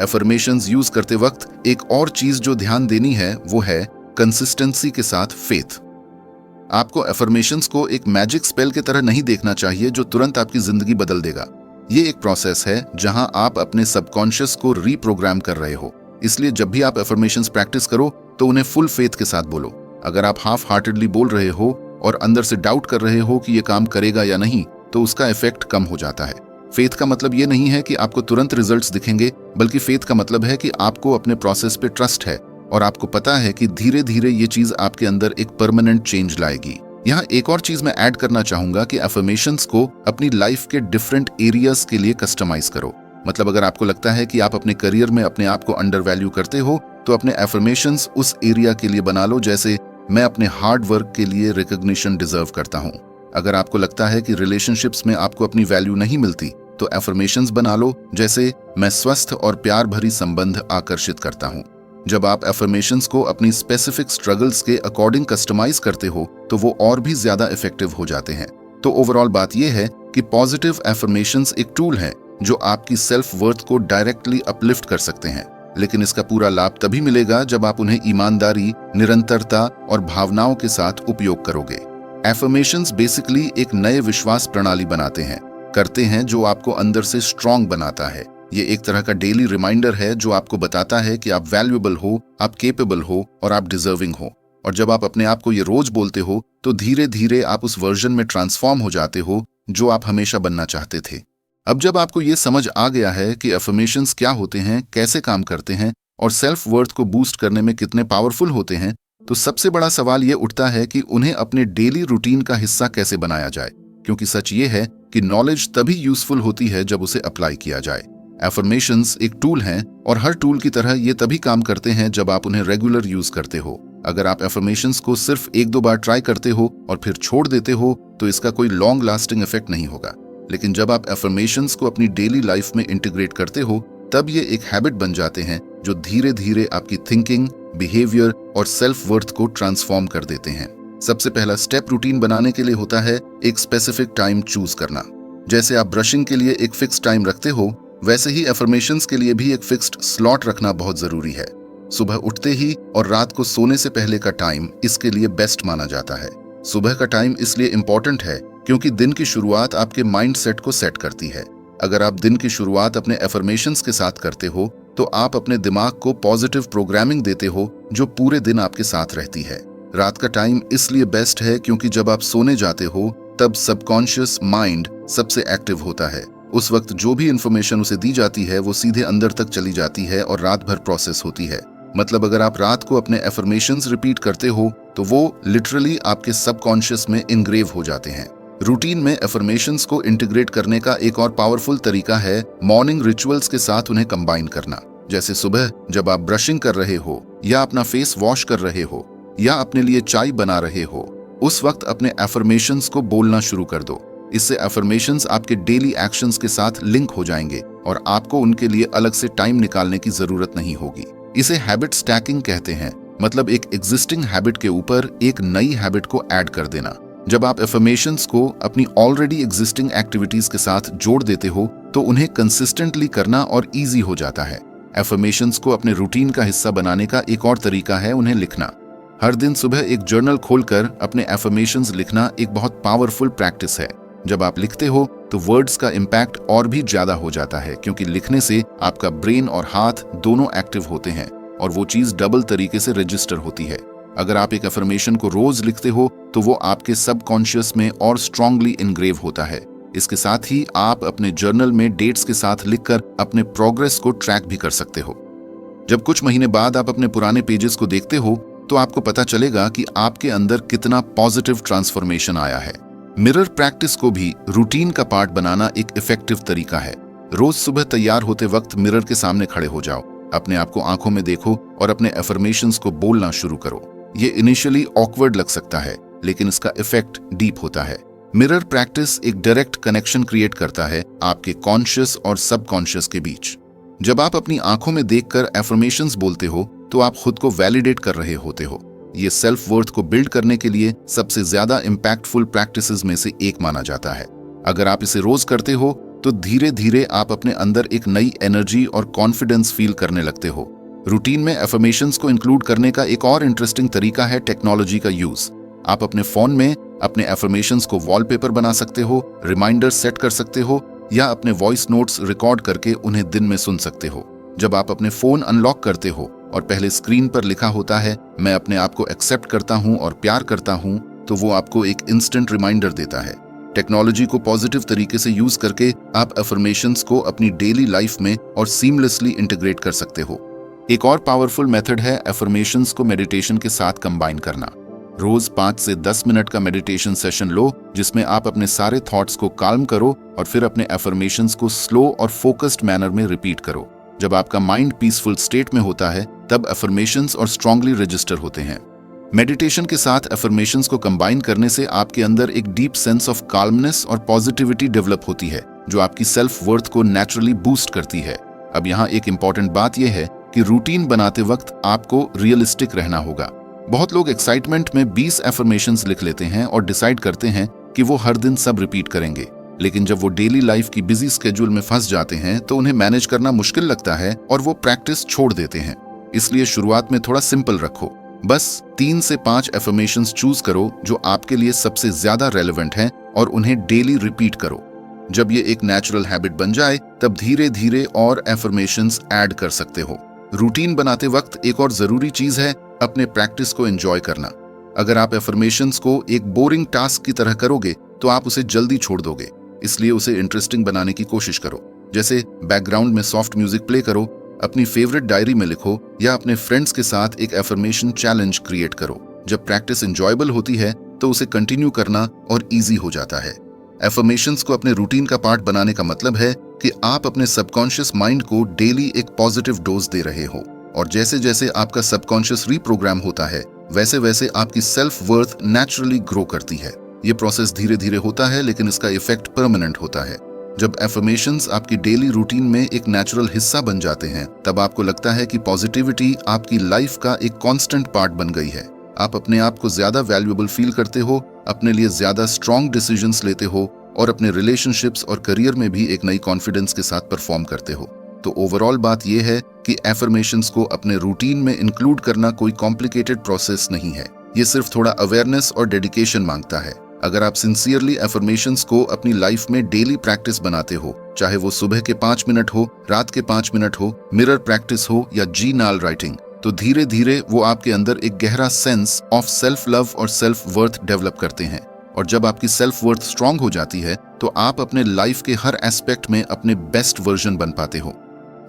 एफर्मेशंस यूज करते वक्त एक और चीज जो ध्यान देनी है वो है कंसिस्टेंसी के साथ फेथ। आपको एफर्मेशंस को एक मैजिक स्पेल की तरह नहीं देखना चाहिए जो तुरंत आपकी जिंदगी बदल देगा। ये एक प्रोसेस है जहां आप अपने सबकॉन्शियस को रीप्रोग्राम कर रहे हो। इसलिए जब भी आप एफर्मेशंस प्रैक्टिस करो तो उन्हें फुल फेथ के साथ बोलो। अगर आप हाफ हार्टेडली बोल रहे हो और अंदर से डाउट कर रहे हो कि ये काम करेगा या नहीं, तो उसका इफेक्ट कम हो जाता है। फेथ का मतलब ये नहीं है कि आपको तुरंत रिजल्ट्स दिखेंगे, बल्कि फेथ का मतलब है कि आपको अपने प्रोसेस पे ट्रस्ट है और आपको पता है कि धीरे धीरे ये चीज आपके अंदर एक परमानेंट चेंज लाएगी। यहाँ एक और चीज मैं ऐड करना चाहूंगा कि एफर्मेशंस को अपनी लाइफ के डिफरेंट एरियाज के लिए कस्टमाइज करो। मतलब अगर आपको लगता है कि आप अपने करियर में अपने आप को अंडर वैल्यू करते हो, तो अपने एफर्मेशंस उस एरिया के लिए बना लो, जैसे मैं अपने हार्ड वर्क के लिए रिकॉग्निशन डिजर्व करता हूँ। अगर आपको लगता है कि रिलेशनशिप्स में आपको अपनी वैल्यू नहीं मिलती, तो एफर्मेशंस बना लो, जैसे मैं स्वस्थ और प्यार भरी संबंध आकर्षित करता हूँ। जब आप एफर्मेशंस को अपनी स्पेसिफिक स्ट्रगल्स के अकॉर्डिंग कस्टमाइज करते हो, तो वो और भी ज्यादा इफेक्टिव हो जाते हैं। तो ओवरऑल बात यह है कि पॉजिटिव एफर्मेशंस एक टूल है जो आपकी सेल्फ वर्थ को डायरेक्टली अपलिफ्ट कर सकते हैं, लेकिन इसका पूरा लाभ तभी मिलेगा जब आप उन्हें ईमानदारी, निरंतरता और भावनाओं के साथ उपयोग करोगे। एफर्मेशंस बेसिकली एक नए विश्वास प्रणाली करते हैं जो आपको अंदर से स्ट्रांग बनाता है। ये एक तरह का डेली रिमाइंडर है जो आपको बताता है कि आप वैल्यूएबल हो, आप केपेबल हो और आप डिजर्विंग हो। और जब आप अपने आप को ये रोज बोलते हो, तो धीरे धीरे आप उस वर्जन में ट्रांसफॉर्म हो जाते हो जो आप हमेशा बनना चाहते थे। अब जब आपको ये समझ आ गया है कि एफर्मेशंस क्या होते हैं, कैसे काम करते हैं और सेल्फ वर्थ को बूस्ट करने में कितने पावरफुल होते हैं, तो सबसे बड़ा सवाल ये उठता है कि उन्हें अपने डेली रूटीन का हिस्सा कैसे बनाया जाए। क्योंकि सच ये है कि नॉलेज तभी यूजफुल होती है जब उसे अप्लाई किया जाए। एफर्मेशंस एक टूल हैं और हर टूल की तरह ये तभी काम करते हैं जब आप उन्हें रेगुलर यूज करते हो। अगर आप एफर्मेशंस को सिर्फ 1-2 बार ट्राई करते हो और फिर छोड़ देते हो, तो इसका कोई लॉन्ग लास्टिंग इफेक्ट नहीं होगा। लेकिन जब आप एफर्मेशंस को अपनी डेली लाइफ में इंटीग्रेट करते हो, तब ये एक हैबिट बन जाते हैं जो धीरे धीरे आपकी थिंकिंग, बिहेवियर और सेल्फ वर्थ को ट्रांसफॉर्म कर देते हैं। सबसे पहला स्टेप रूटीन बनाने के लिए होता है एक स्पेसिफिक टाइम चूज करना। जैसे आप ब्रशिंग के लिए एक फिक्स टाइम रखते हो, वैसे ही एफर्मेशंस के लिए भी एक फिक्स्ड स्लॉट रखना बहुत जरूरी है। सुबह उठते ही और रात को सोने से पहले का टाइम इसके लिए बेस्ट माना जाता है। सुबह का टाइम इसलिए इम्पोर्टेंट है क्योंकि दिन की शुरुआत आपके माइंड सेट को सेट करती है। अगर आप दिन की शुरुआत अपने एफर्मेशंस के साथ करते हो, तो आप अपने दिमाग को पॉजिटिव प्रोग्रामिंग देते हो जो पूरे दिन आपके साथ रहती है। रात का टाइम इसलिए बेस्ट है क्योंकि जब आप सोने जाते हो, तब सबकॉन्शियस माइंड सबसे एक्टिव होता है। उस वक्त जो भी इंफॉर्मेशन उसे दी जाती है वो सीधे अंदर तक चली जाती है और रात भर प्रोसेस होती है। मतलब अगर आप रात को अपने एफर्मेशंस रिपीट करते हो, तो वो लिटरली आपके सबकॉन्शियस में इनग्रेव हो जाते हैं। रूटीन में एफर्मेशंस को इंटीग्रेट करने का एक और पावरफुल तरीका है मॉर्निंग रिचुअल्स के साथ उन्हें कंबाइन करना। जैसे सुबह जब आप ब्रशिंग कर रहे हो, या अपना फेस वॉश कर रहे हो, या अपने लिए चाय बना रहे हो, उस वक्त अपने एफर्मेशंस को बोलना शुरू कर दो। इससे एफर्मेशंस आपके डेली एक्शंस के साथ लिंक हो जाएंगे और आपको उनके लिए अलग से टाइम निकालने की जरूरत नहीं होगी। इसे हैबिट स्टैकिंग कहते हैं, मतलब एक एग्जिस्टिंग हैबिट के ऊपर एक नई हैबिट को ऐड कर देना। जब आप एफर्मेशंस को अपनी ऑलरेडी एग्जिस्टिंग एक्टिविटीज के साथ जोड़ देते हो, तो उन्हें कंसिस्टेंटली करना और इजी हो जाता है। एफर्मेशंस को अपने रूटीन का हिस्सा बनाने का एक और तरीका है उन्हें लिखना। हर दिन सुबह एक जर्नल खोलकर अपने एफर्मेशंस लिखना एक बहुत पावरफुल प्रैक्टिस है। जब आप लिखते हो तो वर्ड्स का इम्पैक्ट और भी ज्यादा हो जाता है, क्योंकि लिखने से आपका ब्रेन और हाथ दोनों एक्टिव होते हैं और वो चीज डबल तरीके से रजिस्टर होती है। अगर आप एक एफर्मेशन को रोज लिखते हो, तो वो आपके सबकॉन्शियस में और स्ट्रांगली इनग्रेव होता है। इसके साथ ही आप अपने जर्नल में डेट्स के साथ लिखकर अपने प्रोग्रेस को ट्रैक भी कर सकते हो। जब कुछ महीने बाद आप अपने पुराने पेजेस को देखते हो, तो आपको पता चलेगा कि आपके अंदर कितना पॉजिटिव ट्रांसफॉर्मेशन आया है। मिरर प्रैक्टिस को भी रूटीन का पार्ट बनाना एक इफेक्टिव तरीका है। रोज सुबह तैयार होते वक्त मिरर के सामने खड़े हो जाओ, अपने आप को आंखों में देखो और अपने एफर्मेशंस को बोलना शुरू करो। ये इनिशियली ऑकवर्ड लग सकता है, लेकिन इसका इफेक्ट डीप होता है। मिरर प्रैक्टिस एक डायरेक्ट कनेक्शन क्रिएट करता है आपके कॉन्शियस और सबकॉन्शियस के बीच। जब आप अपनी आंखों में देखकर एफर्मेशंस बोलते हो, तो आप खुद को वैलिडेट कर रहे होते हो। ये सेल्फ वर्थ को बिल्ड करने के लिए सबसे ज्यादा इम्पैक्टफुल प्रैक्टिसेस में से एक माना जाता है। अगर आप इसे रोज करते हो, तो धीरे धीरे आप अपने अंदर एक नई एनर्जी और कॉन्फिडेंस फील करने लगते हो। रूटीन में एफर्मेशंस को इंक्लूड करने का एक और इंटरेस्टिंग तरीका है टेक्नोलॉजी का यूज। आप अपने फोन में अपने एफर्मेशंस को वॉलपेपर बना सकते हो, रिमाइंडर सेट कर सकते हो या अपने वॉइस नोट्स रिकॉर्ड करके उन्हें दिन में सुन सकते हो। जब आप अपने फोन अनलॉक करते हो और पहले स्क्रीन पर लिखा होता है मैं अपने आप को एक्सेप्ट करता हूं और प्यार करता हूं, तो वो आपको एक इंस्टेंट रिमाइंडर देता है। टेक्नोलॉजी को पॉजिटिव तरीके से यूज करके आप अफर्मेशंस को अपनी डेली लाइफ में और सीमलेसली इंटीग्रेट कर सकते हो। एक और पावरफुल मेथड है अफर्मेशंस को मेडिटेशन के साथ कंबाइन करना। रोज 5 से 10 मिनट का मेडिटेशन सेशन लो, जिसमें आप अपने सारे थॉट्स को काल्म करो और फिर अपने अफर्मेशंस को स्लो और फोकस्ड मैनर में रिपीट करो। जब आपका माइंड पीसफुल स्टेट में होता है तब अफर्मेशंस और स्ट्रांगली रजिस्टर होते हैं। मेडिटेशन के साथ अफर्मेशंस को कंबाइन करने से आपके अंदर एक डीप सेंस ऑफ काल्मनेस और पॉजिटिविटी डेवलप होती है, जो आपकी सेल्फ वर्थ को नेचुरली बूस्ट करती है। अब यहाँ एक इंपॉर्टेंट बात यह है कि रूटीन बनाते वक्त आपको रियलिस्टिक रहना होगा। बहुत लोग एक्साइटमेंट में 20 अफर्मेशंस लिख लेते हैं और डिसाइड करते हैं कि वो हर दिन सब रिपीट करेंगे, लेकिन जब वो डेली लाइफ की बिजी स्केड्यूल में फंस जाते हैं तो उन्हें मैनेज करना मुश्किल लगता है और वो प्रैक्टिस छोड़ देते हैं। इसलिए शुरुआत में थोड़ा सिंपल रखो, बस 3 से 5 अफर्मेशंस चूज करो जो आपके लिए सबसे ज्यादा रेलेवेंट हैं और उन्हें डेली रिपीट करो। जब ये एक नेचुरल हैबिट बन जाए तब धीरे धीरे और अफर्मेशंस ऐड कर सकते हो। रूटीन बनाते वक्त एक और जरूरी चीज है अपने प्रैक्टिस को एंजॉय करना। अगर आप अफर्मेशंस को एक बोरिंग टास्क की तरह करोगे तो आप उसे जल्दी छोड़ दोगे, इसलिए उसे इंटरेस्टिंग बनाने की कोशिश करो। जैसे बैकग्राउंड में सॉफ्ट म्यूजिक प्ले करो, अपनी फेवरेट डायरी में लिखो या अपने फ्रेंड्स के साथ एक अफर्मेशन चैलेंज क्रिएट करो। जब प्रैक्टिस एंजॉयबल होती है तो उसे कंटिन्यू करना और इजी हो जाता है। अफर्मेशंस को अपने रूटीन का पार्ट बनाने का मतलब है कि आप अपने सबकॉन्शियस माइंड को डेली एक पॉजिटिव डोज दे रहे हो, और जैसे जैसे आपका सबकॉन्शियस रीप्रोग्राम होता है वैसे वैसे आपकी सेल्फ वर्थ नेचुरली ग्रो करती है। ये प्रोसेस धीरे धीरे होता है लेकिन इसका इफेक्ट परमानेंट होता है। जब अफर्मेशंस आपकी डेली रूटीन में एक नेचुरल हिस्सा बन जाते हैं तब आपको लगता है कि पॉजिटिविटी आपकी लाइफ का एक कांस्टेंट पार्ट बन गई है। आप अपने आप को ज्यादा वैल्यूएबल फील करते हो, अपने लिए ज्यादा स्ट्रॉन्ग डिसीजंस लेते हो और अपने रिलेशनशिप्स और करियर में भी एक नई कॉन्फिडेंस के साथ परफॉर्म करते हो। तो ओवरऑल बात यह है कि अफर्मेशंस को अपने रूटीन में इंक्लूड करना कोई कॉम्प्लिकेटेड प्रोसेस नहीं है। ये सिर्फ थोड़ा अवेयरनेस और डेडिकेशन मांगता है। अगर आप सिंसियरली अफर्मेशंस को अपनी लाइफ में डेली प्रैक्टिस बनाते हो, चाहे वो सुबह के 5 मिनट हो, रात के 5 मिनट हो, मिरर प्रैक्टिस हो या जी-नाल राइटिंग, तो धीरे धीरे वो आपके अंदर एक गहरा सेंस ऑफ सेल्फ लव और सेल्फ वर्थ डेवलप करते हैं। और जब आपकी सेल्फ वर्थ स्ट्रांग हो जाती है तो आप अपने लाइफ के हर एस्पेक्ट में अपने बेस्ट वर्जन बन पाते हो।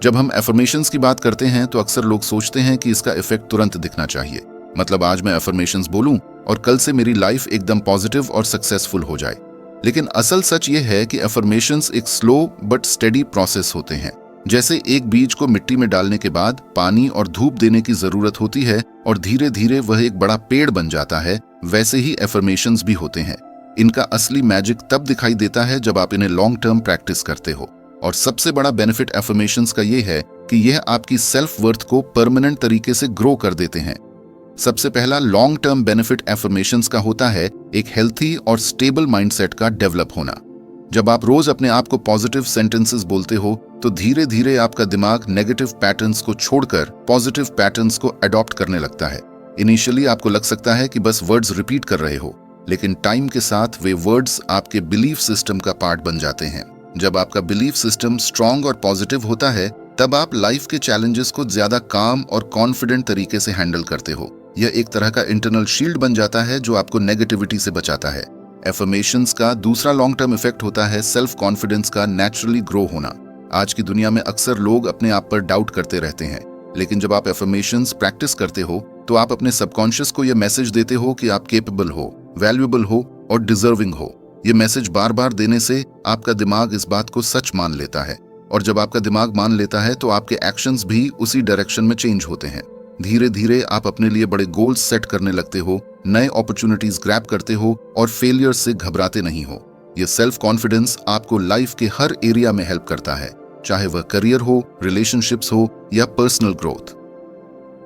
जब हम अफर्मेशंस की बात करते हैं तो अक्सर लोग सोचते हैं कि इसका इफेक्ट तुरंत दिखना चाहिए, मतलब आज मैं अफर्मेशंस बोलूं और कल से मेरी लाइफ एकदम पॉजिटिव और सक्सेसफुल हो जाए। लेकिन असल सच ये है कि अफर्मेशंस एक स्लो बट स्टेडी प्रोसेस होते हैं। जैसे एक बीज को मिट्टी में डालने के बाद पानी और धूप देने की जरूरत होती है और धीरे धीरे वह एक बड़ा पेड़ बन जाता है, वैसे ही अफर्मेशंस भी होते हैं। इनका असली मैजिक तब दिखाई देता है जब आप इन्हें लॉन्ग टर्म प्रैक्टिस करते हो। और सबसे बड़ा बेनिफिट अफर्मेशंस का ये है कि यह आपकी सेल्फ वर्थ को परमानेंट तरीके से ग्रो कर देते हैं। सबसे पहला लॉन्ग टर्म बेनिफिट अफर्मेशंस का होता है एक हेल्थी और स्टेबल माइंडसेट का डेवलप होना। जब आप रोज अपने आप को पॉजिटिव सेंटेंसेस बोलते हो तो धीरे धीरे आपका दिमाग नेगेटिव पैटर्न्स को छोड़कर पॉजिटिव पैटर्न्स को अडॉप्ट करने लगता है। इनिशियली आपको लग सकता है कि बस वर्ड्स रिपीट कर रहे हो, लेकिन टाइम के साथ वे वर्ड्स आपके बिलीफ सिस्टम का पार्ट बन जाते हैं। जब आपका बिलीफ सिस्टम स्ट्रांग और पॉजिटिव होता है तब आप लाइफ के चैलेंजेस को ज्यादा काम और कॉन्फिडेंट तरीके से हैंडल करते हो। यह एक तरह का इंटरनल शील्ड बन जाता है जो आपको नेगेटिविटी से बचाता है। अफर्मेशंस का दूसरा लॉन्ग टर्म इफेक्ट होता है सेल्फ कॉन्फिडेंस का नेचुरली ग्रो होना। आज की दुनिया में अक्सर लोग अपने आप पर डाउट करते रहते हैं, लेकिन जब आप अफर्मेशंस प्रैक्टिस करते हो तो आप अपने सबकॉन्शियस को यह मैसेज देते हो कि आप केपेबल हो, वैल्यूएबल हो और डिजर्विंग हो। ये मैसेज बार बार देने से आपका दिमाग इस बात को सच मान लेता है, और जब आपका दिमाग मान लेता है तो आपके एक्शंस भी उसी डायरेक्शन में चेंज होते हैं। धीरे धीरे आप अपने लिए बड़े गोल्स सेट करने लगते हो, नए अपॉर्चुनिटीज ग्रैब करते हो और फेलियर से घबराते नहीं हो। ये सेल्फ कॉन्फिडेंस आपको लाइफ के हर एरिया में हेल्प करता है, चाहे वह करियर हो, रिलेशनशिप्स हो या personal growth.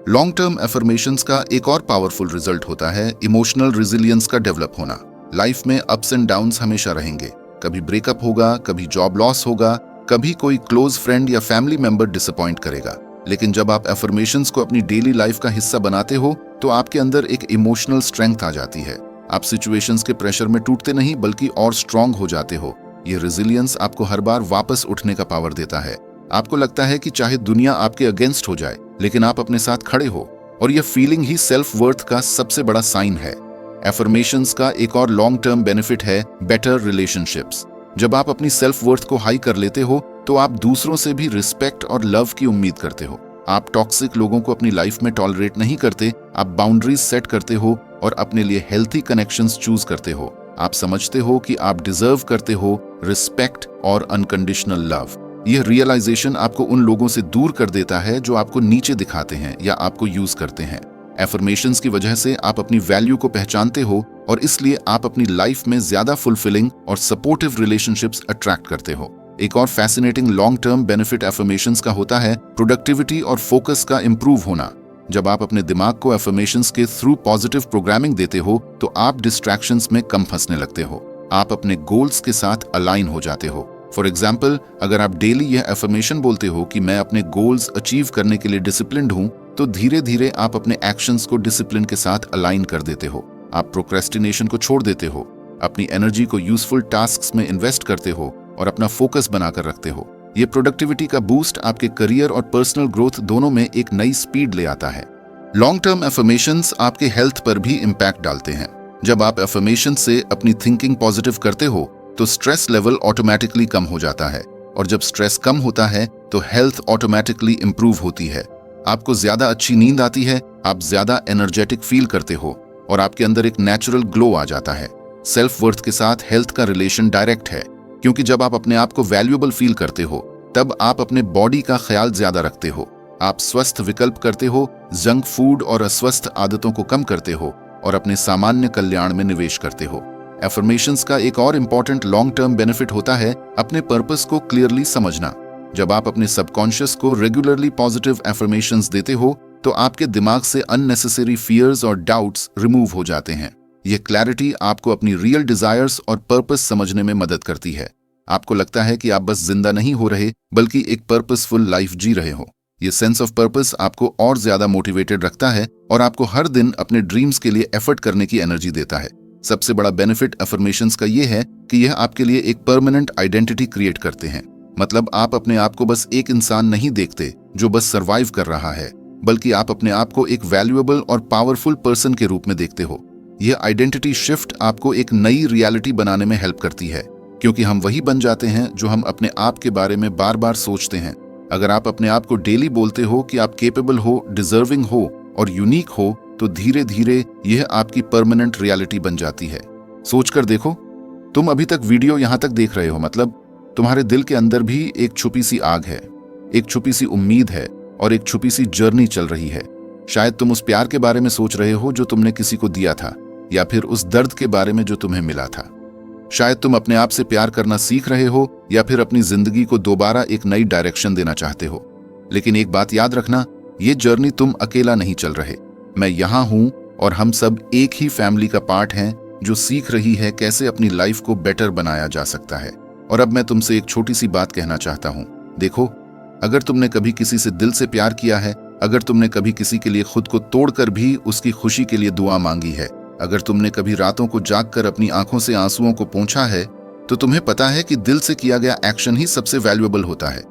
Long term affirmations का एक और पावरफुल रिजल्ट होता है इमोशनल रेजिलियंस का डेवलप होना। लाइफ में अप्स एंड डाउन्स हमेशा रहेंगे। कभी ब्रेकअप होगा, कभी जॉब लॉस होगा, कभी कोई क्लोज फ्रेंड या फैमिली मेंबर डिसअपॉइंट करेगा। लेकिन जब आप अफर्मेशंस को अपनी डेली लाइफ का हिस्सा बनाते हो तो आपके अंदर एक इमोशनल स्ट्रेंथ आ जाती है। आप सिचुएशंस के प्रेशर में टूटते नहीं बल्कि और स्ट्रांग हो जाते हो। ये रेजिलियंस आपको हर बार वापस उठने का पावर देता है। आपको लगता है कि चाहे दुनिया आपके अगेंस्ट हो जाए, लेकिन आप अपने साथ खड़े हो, और यह फीलिंग ही सेल्फ वर्थ का सबसे बड़ा साइन है। एफर्मेशंस का एक और लॉन्ग टर्म बेनिफिट है बेटर रिलेशनशिप्स। जब आप अपनी सेल्फ वर्थ को हाई कर लेते हो तो आप दूसरों से भी रिस्पेक्ट और लव की उम्मीद करते हो। आप टॉक्सिक लोगों को अपनी लाइफ में टॉलरेट नहीं करते, आप बाउंड्रीज सेट करते हो और अपने लिए हेल्थी कनेक्शंस चूज करते हो। आप समझते हो कि आप डिजर्व करते हो रिस्पेक्ट और अनकंडीशनल लव। यह रियलाइजेशन आपको उन लोगों से दूर कर देता है जो आपको नीचे दिखाते हैं या आपको यूज करते हैं। एफर्मेशंस की वजह से आप अपनी वैल्यू को पहचानते हो और इसलिए आप अपनी लाइफ में ज्यादा फुलफिलिंग और सपोर्टिव रिलेशनशिप्स अट्रैक्ट करते हो। एक और fascinating long term benefit affirmations का होता है प्रोडक्टिविटी और फोकस का इंप्रूव होना। जब आप अपने दिमाग को एफर्मेशंस के थ्रू पॉजिटिव प्रोग्रामिंग देते हो तो आप डिस्ट्रैक्शंस में कम फंसने लगते हो। आप अपने गोल्स के साथ अलाइन हो जाते हो। फॉर एग्जाम्पल, अगर आप डेली यह एफर्मेशन बोलते हो कि मैं अपने गोल्स अचीव करने के लिए डिसिप्लिन्ड हूं, तो धीरे धीरे आप अपने एक्शंस को डिसिप्लिन के साथ अलाइन कर देते हो। आप प्रोक्रेस्टिनेशन को छोड़ देते हो, अपनी एनर्जी को यूजफुल टास्क्स में इन्वेस्ट करते हो और अपना फोकस बनाकर रखते हो। ये प्रोडक्टिविटी का बूस्ट आपके करियर और पर्सनल ग्रोथ दोनों में एक नई स्पीड ले आता है। लॉन्ग टर्म एफर्मेशंस आपके हेल्थ पर भी इम्पैक्ट डालते हैं। जब आप एफर्मेशन से अपनी थिंकिंग पॉजिटिव करते हो तो स्ट्रेस लेवल ऑटोमेटिकली कम हो जाता है, और जब स्ट्रेस कम होता है तो हेल्थ ऑटोमेटिकली इंप्रूव होती है। आपको ज्यादा अच्छी नींद आती है, आप ज्यादा एनर्जेटिक फील करते हो और आपके अंदर एक नेचुरल ग्लो आ जाता है। सेल्फ वर्थ के साथ हेल्थ का रिलेशन डायरेक्ट है, क्योंकि जब आप अपने आप को वैल्यूएबल फील करते हो तब आप अपने बॉडी का ख्याल ज्यादा रखते हो। आप स्वस्थ विकल्प करते हो, जंक फूड और अस्वस्थ आदतों को कम करते हो और अपने सामान्य कल्याण में निवेश करते हो। एफर्मेशंस का एक और इम्पॉर्टेंट लॉन्ग टर्म बेनिफिट होता है अपने पर्पस को क्लियरली समझना। जब आप अपने सबकॉन्शियस को रेगुलरली पॉजिटिव एफर्मेशंस देते हो तो आपके दिमाग से अननेसेसरी फियर्स और डाउट्स रिमूव हो जाते हैं। यह क्लैरिटी आपको अपनी रियल डिजायर्स और पर्पस समझने में मदद करती है। आपको लगता है कि आप बस जिंदा नहीं हो रहे बल्कि एक पर्पसफुल लाइफ जी रहे हो। ये सेंस ऑफ पर्पस आपको और ज्यादा मोटिवेटेड रखता है और आपको हर दिन अपने ड्रीम्स के लिए एफर्ट करने की एनर्जी देता है। सबसे बड़ा बेनिफिट एफर्मेशंस का यह है कि यह आपके लिए एक परमानेंट आइडेंटिटी क्रिएट करते हैं। मतलब आप अपने आप को बस एक इंसान नहीं देखते जो बस सरवाइव कर रहा है, बल्कि आप अपने आप को एक वैल्यूएबल और पावरफुल पर्सन के रूप में देखते हो। यह आइडेंटिटी शिफ्ट आपको एक नई रियलिटी बनाने में हेल्प करती है, क्योंकि हम वही बन जाते हैं जो हम अपने आप के बारे में बार बार सोचते हैं। अगर आप अपने आप को डेली बोलते हो कि आप केपेबल हो, डिजर्विंग हो और यूनिक हो, तो धीरे धीरे यह आपकी परमानेंट रियलिटी बन जाती है। सोचकर देखो, तुम अभी तक वीडियो यहां तक देख रहे हो, मतलब तुम्हारे दिल के अंदर भी एक छुपी सी आग है, एक छुपी सी उम्मीद है और एक छुपी सी जर्नी चल रही है। शायद तुम उस प्यार के बारे में सोच रहे हो जो तुमने किसी को दिया था, या फिर उस दर्द के बारे में जो तुम्हें मिला था। शायद तुम अपने आप से प्यार करना सीख रहे हो या फिर अपनी जिंदगी को दोबारा एक नई डायरेक्शन देना चाहते हो। लेकिन एक बात याद रखना, ये जर्नी तुम अकेला नहीं चल रहे। मैं यहाँ हूँ और हम सब एक ही फैमिली का पार्ट हैं जो सीख रही है कैसे अपनी लाइफ को बेटर बनाया जा सकता है। और अब मैं तुमसे एक छोटी सी बात कहना चाहता हूँ। देखो, अगर तुमने कभी किसी से दिल से प्यार किया है, अगर तुमने कभी किसी के लिए खुद को तोड़कर भी उसकी खुशी के लिए दुआ मांगी है, अगर तुमने कभी रातों को जागकर अपनी आंखों से आंसुओं को पोंछा है, तो तुम्हें पता है कि दिल से किया गया एक्शन ही सबसे वैल्यूएबल होता है।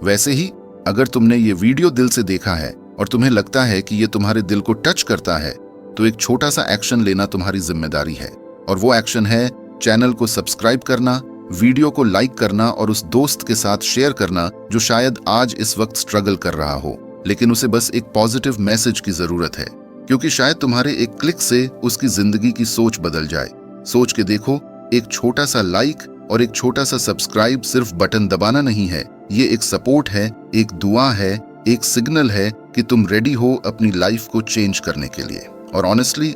वैसे ही अगर तुमने ये वीडियो दिल से देखा है और तुम्हें लगता है कि ये तुम्हारे दिल को टच करता है, तो एक छोटा सा एक्शन लेना तुम्हारी जिम्मेदारी है। और वो एक्शन है चैनल को सब्सक्राइब करना, वीडियो को लाइक करना और उस दोस्त के साथ शेयर करना जो शायद आज इस वक्त स्ट्रगल कर रहा हो, लेकिन उसे बस एक पॉजिटिव मैसेज की जरूरत है, क्योंकि शायद तुम्हारे एक क्लिक से उसकी जिंदगी की सोच बदल जाए। सोच के देखो, एक छोटा सा लाइक और एक छोटा सा सब्सक्राइब सिर्फ बटन दबाना नहीं है, ये एक सपोर्ट है, एक दुआ है, एक सिग्नल है कि तुम रेडी हो अपनी लाइफ को चेंज करने के लिए। और ऑनेस्टली,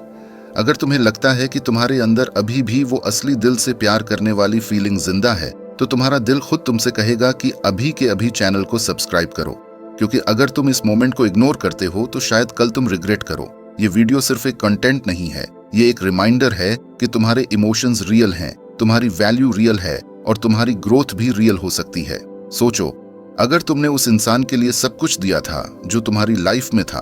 अगर तुम्हें लगता है कि तुम्हारे अंदर अभी भी वो असली दिल से प्यार करने वाली फीलिंग जिंदा है, तो तुम्हारा दिल खुद तुमसे कहेगा कि अभी के अभी चैनल को सब्सक्राइब करो, क्योंकि अगर तुम इस मोमेंट को इग्नोर करते हो तो शायद कल तुम रिग्रेट करो। ये वीडियो सिर्फ एक कंटेंट नहीं है, ये एक रिमाइंडर है कि तुम्हारे इमोशंस रियल हैं, तुम्हारी वैल्यू रियल है और तुम्हारी ग्रोथ भी रियल हो सकती है। सोचो, अगर तुमने उस इंसान के लिए सब कुछ दिया था जो तुम्हारी लाइफ में था,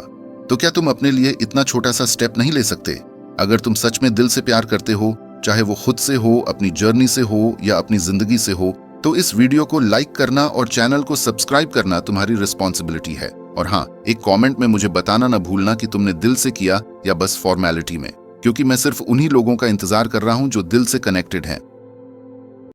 तो क्या तुम अपने लिए इतना छोटा सा स्टेप नहीं ले सकते? अगर तुम सच में दिल से प्यार करते हो चाहे वो खुद से हो, अपनी जर्नी से हो या अपनी जिंदगी से हो, तो इस वीडियो को लाइक करना और चैनल को सब्सक्राइब करना तुम्हारी रिस्पॉन्सिबिलिटी है। और हाँ, एक कमेंट में मुझे बताना ना भूलना कि तुमने दिल से किया या बस फॉर्मेलिटी में, क्योंकि मैं सिर्फ उन्हीं लोगों का इंतजार कर रहा हूं जो दिल से कनेक्टेड हैं।